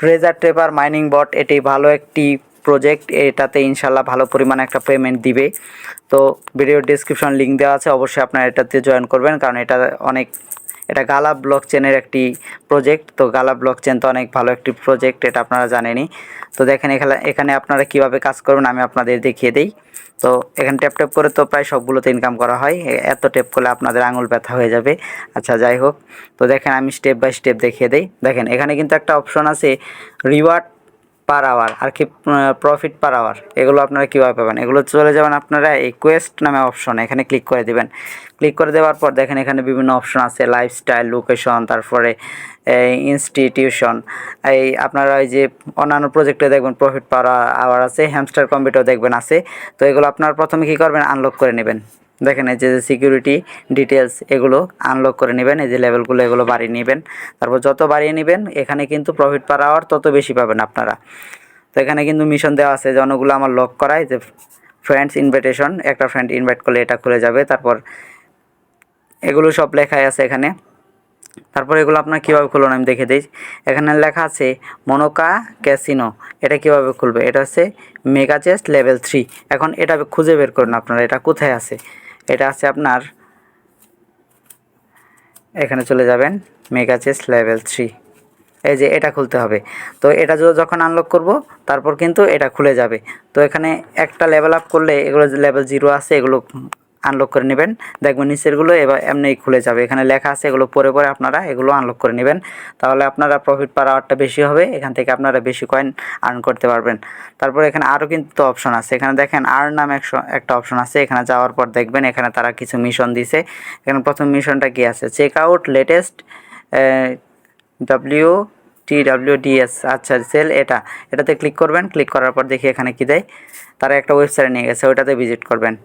Treasure ট্রেপার mining বট এটি ভালো একটি প্রজেক্ট, এটাতে ইনশাল্লাহ ভালো পরিমাণে একটা পেমেন্ট দিবে। তো ভিডিও ডেসক্রিপশন লিঙ্ক দেওয়া আছে, অবশ্যই আপনারা এটাতে জয়েন করবেন, কারণ এটা গালা ব্লক চেনের একটি প্রজেক্ট। তো গালা ব্লক চেন তো অনেক ভালো একটি প্রজেক্ট, এটা আপনারা জানেনই। তো দেখেন এখানে আপনারা কিভাবে কাজ করবেন আমি আপনাদের দেখিয়ে দিই। তো এখানে ট্যাপ ট্যাপ করে তো প্রায় সবগুলোতে ইনকাম করা হয়, এত ট্যাপ করলে আপনাদের আঙুল ব্যথা হয়ে যাবে। আচ্ছা যাই হোক, তো দেখেন আমি স্টেপ বাই স্টেপ দেখিয়ে দিই। দেখেন এখানে কিন্তু একটা অপশন আছে রিওয়ার্ড পার আওয়ার আর কি প্রফিট পার আওয়ার, এগুলো আপনারা কীভাবে পাবেন, এগুলো চলে যাবেন আপনারা এই কোয়েস্ট নামে অপশন, এখানে ক্লিক করে দিবেন। ক্লিক করে দেওয়ার পর দেখেন এখানে বিভিন্ন অপশন আছে, লাইফস্টাইল, লোকেশন, তারপরে ইনস্টিটিউশন, এই আপনারা এই যে অন্যান্য প্রজেক্টে দেখবেন প্রফিট পার আওয়ার আছে, হ্যামস্টার কম্পিউটার দেখবেন আছে। তো এগুলো আপনারা প্রথমে কী করবেন, আনলক করে নেবেন। দেখেন এই যে সিকিউরিটি ডিটেলস এগুলো আনলক করে নেবেন, এই যে লেভেলগুলো এগুলো বাড়িয়ে নেবেন। তারপর যত বাড়িয়ে নেবেন এখানে কিন্তু প্রফিট পার আওয়ার তত বেশি পাবেন আপনারা। তো এখানে কিন্তু মিশন দেওয়া আছে, যে অনেকগুলো আমার লক করায়, যে ফ্রেন্ডস ইনভাইটেশন, একটা ফ্রেন্ড ইনভাইট করলে এটা খুলে যাবে। তারপর এগুলো সব লেখাই আছে এখানে। তারপর এগুলো আপনার কীভাবে খুলবেন আমি দেখে দিই। এখানে লেখা আছে মনোকা ক্যাসিনো, এটা কীভাবে খুলবে, এটা হচ্ছে মেগা চেস্ট লেভেল 3। এখন এটা খুঁজে বের করুন আপনারা, এটা কোথায় আছে। এটা আছে আপনার এখানে চলে যাবেন মেগা চেস্ট লেভেল 3, এই যে এটা খুলতে হবে। তো এটা যখন আনলক করব তারপর কিন্তু এটা খুলে যাবে। তো এখানে একটা লেভেল আপ করলে এগুলো যে লেভেল 0 আছে এগুলো আনলক করে নেবেন, দেখবেন নিচেরগুলো এবার এমনিই খুলে যাবে। এখানে লেখা আছে, এগুলো পরে পরে আপনারা এগুলো আনলক করে নেবেন, তাহলে আপনারা প্রফিট পার আওয়ারটা বেশি হবে, এখান থেকে আপনারা বেশি কয়েন আর্ন করতে পারবেন। তারপর এখানে আরও কিন্তু অপশন আছে, এখানে দেখেন আর্ন নামে একটা অপশন আছে, এখানে যাওয়ার পর দেখবেন এখানে তারা কিছু মিশন দিছে। এখানে প্রথম মিশনটা কি আছে, চেক আউট লেটেস্ট WTWDS, আচ্ছা সেল, এটাতে ক্লিক করবেন। ক্লিক করার পর দেখি এখানে কি দেয়, তারা একটা ওয়েবসাইটে নিয়ে গেছে, ওইটাতে ভিজিট করবেন।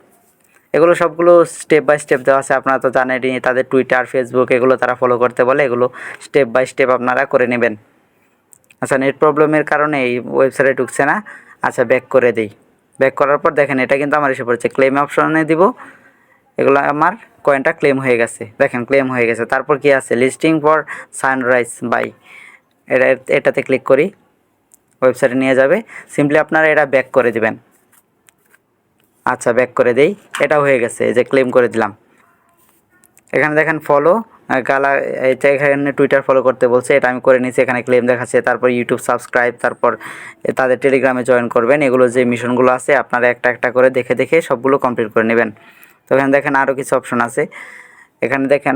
এগুলো সবগুলো স্টেপ বাই স্টেপ দেওয়া আছে, আপনারা তো জানেনই, তাদের টুইটার ফেসবুক এগুলো তারা ফলো করতে বলে, এগুলো স্টেপ বাই স্টেপ আপনারা করে নেবেন। আচ্ছা নেট প্রবলেমের কারণে এই ওয়েবসাইটে ঢুকছে না, আচ্ছা ব্যাক করে দিই। ব্যাক করার পর দেখেন এটা কিন্তু আমার এসে পড়েছে, ক্লেম অপশনে দিব, এগুলো আমার কয়েনটা ক্লেম হয়ে গেছে, দেখেন ক্লেম হয়ে গেছে। তারপর কি আছে, লিস্টিং ফর সানরাইজ বাই, এটাতে ক্লিক করি, ওয়েবসাইটে নিয়ে যাবে। সিম্পলি আপনারা এটা ব্যাক করে দিবেন। আচ্ছা ব্যাক করে দেই, এটা হয়ে গেছে, এই যে ক্লেম করে দিলাম। এখানে দেখেন ফলো গালা, এটা এখানে টুইটার ফলো করতে বলছে, এটা আমি করে নিয়েছি, এখানে ক্লেম দেখাচ্ছে। তারপর ইউটিউব সাবস্ক্রাইব, তারপর তাদের টেলিগ্রামে জয়েন করবেন। এগুলো যে মিশনগুলো আছে আপনারা একটা একটা করে দেখে দেখে সবগুলো কমপ্লিট করে নেবেন। তো এখানে দেখেন আরও কিছু অপশন আছে, এখানে দেখেন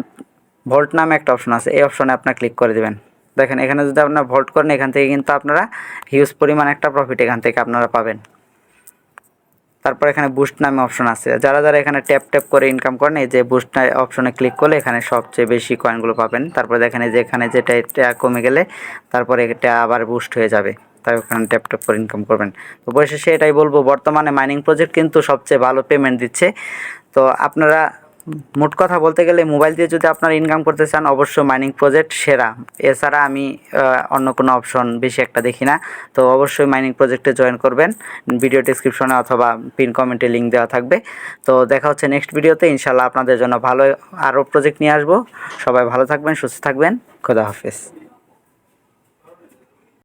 ভোল্ট নামে একটা অপশন আছে, এই অপশনে আপনার ক্লিক করে দেবেন। দেখেন এখানে যদি আপনারা ভোল্ট করেন এখান থেকে কিন্তু আপনারা হিউজ পরিমাণ একটা প্রফিট এখান থেকে আপনারা পাবেন। তারপর এখানে বুস্ট নামে অপশন আছে, যারা যারা এখানে ট্যাপ ট্যাপ করে ইনকাম করেন এই যে বুস্ট অপশনে ক্লিক করলে এখানে সবচেয়ে বেশি কয়েনগুলো পাবেন। তারপর দেখেন এই যে এখানে যেটা এটা কমে গেলে তারপরে এটা আবার বুস্ট হয়ে যাবে, তাই ওখানে ট্যাপ ট্যাপ করে ইনকাম করবেন। তো পরিশেষে এটাই বলবো, বর্তমানে মাইনিং প্রজেক্ট কিন্তু সবচেয়ে ভালো পেমেন্ট দিচ্ছে। তো আপনারা মোট কথা বলতে গেলে মোবাইল দিয়ে যদি আপনারা ইনকাম করতে চান অবশ্যই মাইনিং প্রজেক্ট সেরা, এছাড়া আমি অন্য কোনো অপশন বেশি একটা দেখি না। তো অবশ্যই মাইনিং প্রজেক্টে জয়েন করবেন, ভিডিও ডেসক্রিপশনে অথবা পিন কমেন্টে লিঙ্ক দেওয়া থাকবে। তো দেখা হচ্ছে নেক্সট ভিডিওতে, ইনশাল্লাহ আপনাদের জন্য ভালো আরও প্রজেক্ট নিয়ে আসবো। সবাই ভালো থাকবেন, সুস্থ থাকবেন, খোদা হাফেজ।